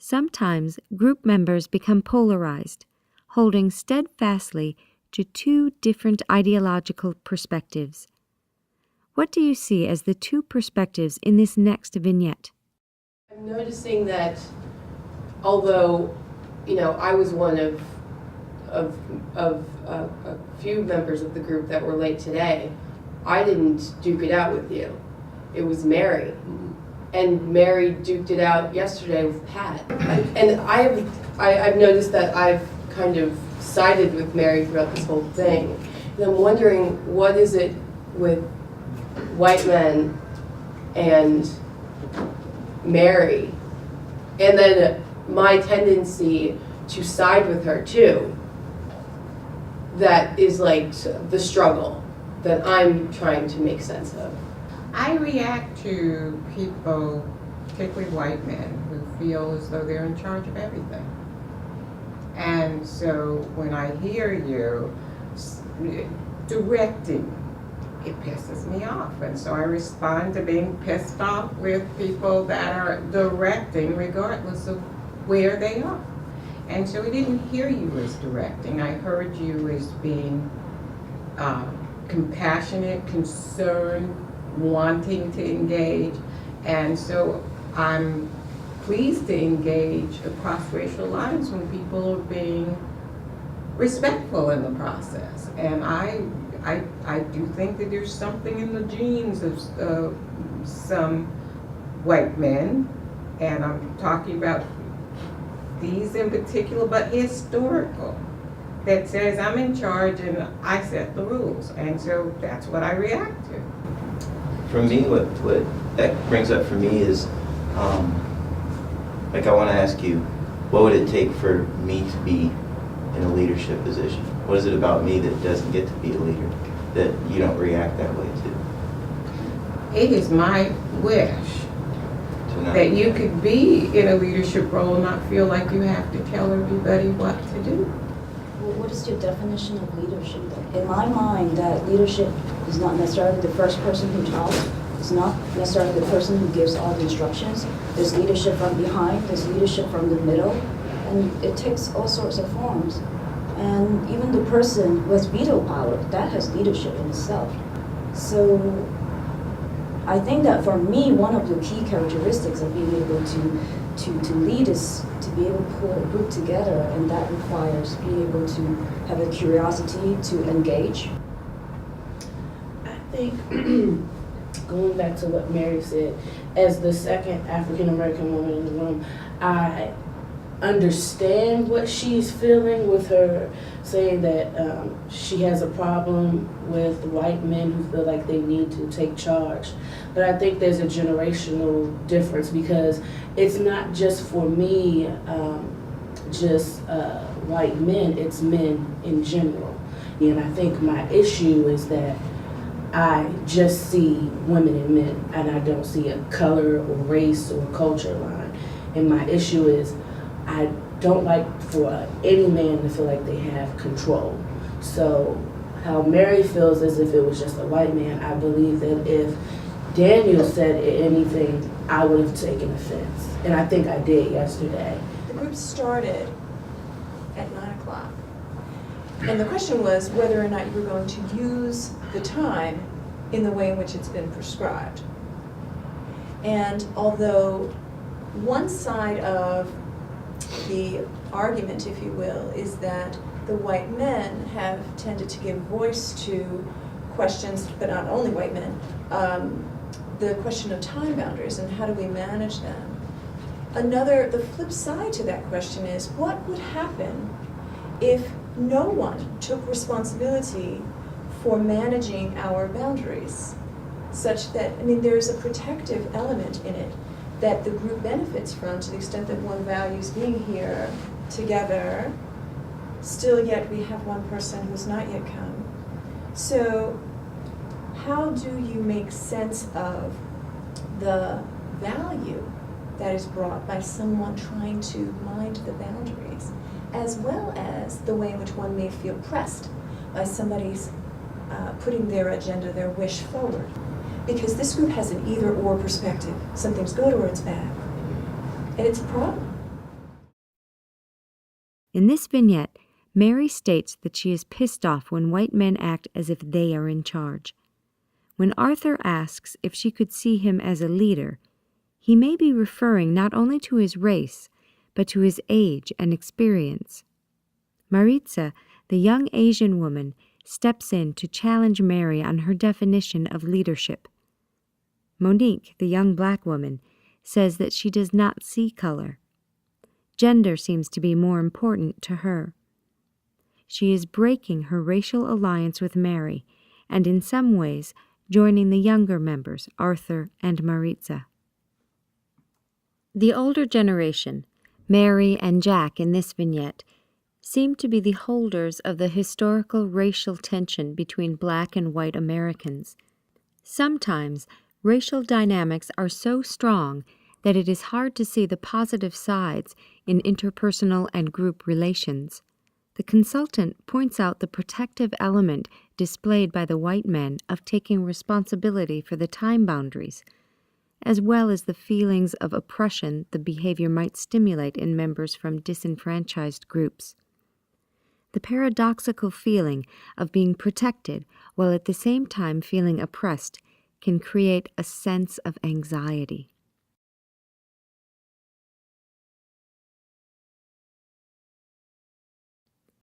Sometimes group members become polarized, holding steadfastly to two different ideological perspectives. What do you see as the two perspectives in this next vignette? I'm noticing that although, I was one of a few members of the group that were late today, I didn't duke it out with you. It was Mary. And Mary duked it out yesterday with Pat. And I've noticed that I've kind of sided with Mary throughout this whole thing. And I'm wondering, what is it with white men and Mary, and then my tendency to side with her too, that is like the struggle that I'm trying to make sense of. I react to people, particularly white men, who feel as though they're in charge of everything. And so when I hear you directing, it pisses me off. And so I respond to being pissed off with people that are directing regardless of where they are. And so I didn't hear you as directing. I heard you as being compassionate, concerned, wanting to engage. And so I'm pleased to engage across racial lines when people are being respectful in the process. And I do think that there's something in the genes of some white men, and I'm talking about these in particular, but historical, that says I'm in charge and I set the rules. And so that's what I react to. For me, what that brings up for me is, I want to ask you, what would it take for me to be in a leadership position? What is it about me that doesn't get to be a leader, that you don't react that way to? It is my wish that you could be in a leadership role and not feel like you have to tell everybody what to do. Well, what is your definition of leadership then? In my mind, that leadership is not necessarily the first person who talks. It's not necessarily the person who gives all the instructions. There's leadership from behind, there's leadership from the middle, and it takes all sorts of forms. And even the person with veto power, that has leadership in itself. So I think that for me, one of the key characteristics of being able to lead is to be able to pull a group together, and that requires being able to have a curiosity to engage. I think, going back to what Mary said, as the second African American woman in the room, I understand what she's feeling with her saying that she has a problem with white men who feel like they need to take charge. But I think there's a generational difference, because it's not just for me, white men, it's men in general. And I think my issue is that I just see women and men, and I don't see a color or race or culture line. And my issue is, I don't like for any man to feel like they have control. So how Mary feels as if it was just a white man, I believe that if Daniel said anything, I would have taken offense. And I think I did yesterday. The group started at 9 o'clock. And the question was whether or not you were going to use the time in the way in which it's been prescribed. And although one side of the argument, if you will, is that the white men have tended to give voice to questions, but not only white men, the question of time boundaries and how do we manage them. The flip side to that question is, what would happen if no one took responsibility for managing our boundaries, such that, there's a protective element in it that the group benefits from, to the extent that one values being here together, still yet we have one person who's not yet come. So how do you make sense of the value that is brought by someone trying to mind the boundaries, as well as the way in which one may feel pressed by somebody's putting their agenda, their wish forward? Because this group has an either-or perspective. Some things go to where it's bad, and it's a problem. In this vignette, Mary states that she is pissed off when white men act as if they are in charge. When Arthur asks if she could see him as a leader, he may be referring not only to his race, but to his age and experience. Maritza, the young Asian woman, steps in to challenge Mary on her definition of leadership. Monique, the young black woman, says that she does not see color. Gender seems to be more important to her. She is breaking her racial alliance with Mary, and in some ways joining the younger members, Arthur and Maritza. The older generation, Mary and Jack in this vignette, seem to be the holders of the historical racial tension between black and white Americans. Sometimes racial dynamics are so strong that it is hard to see the positive sides in interpersonal and group relations. The consultant points out the protective element displayed by the white men of taking responsibility for the time boundaries, as well as the feelings of oppression the behavior might stimulate in members from disenfranchised groups. The paradoxical feeling of being protected while at the same time feeling oppressed can create a sense of anxiety.